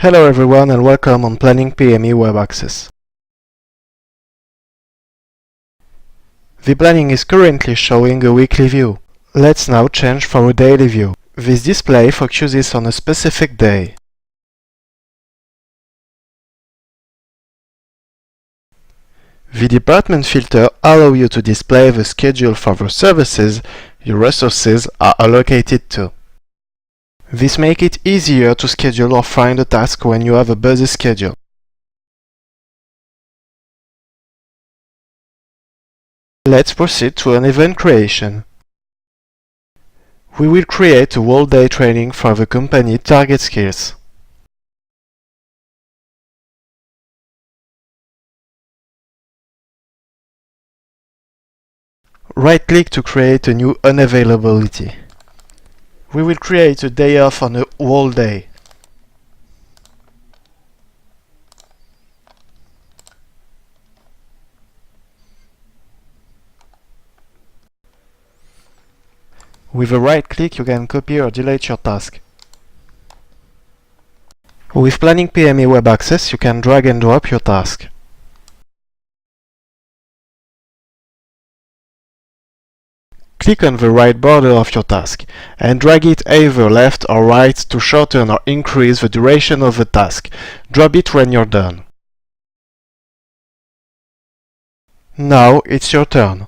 Hello everyone and welcome on PlanningPME Web Access. The planning is currently showing a weekly view. Let's now change for a daily view. This display focuses on a specific day. The department filter allows you to display the schedule for the services your resources are allocated to. This makes it easier to schedule or find a task when you have a busy schedule. Let's proceed to an event creation. We will create a whole-day training for the company target skills. Right-click to create a new unavailability. We will create a day off on a whole day. With a right click you can copy or delete your task. With PlanningPME Web Access you can drag and drop your task. Click on the right border of your task and drag it either left or right to shorten or increase the duration of the task. Drop it when you're done. Now it's your turn.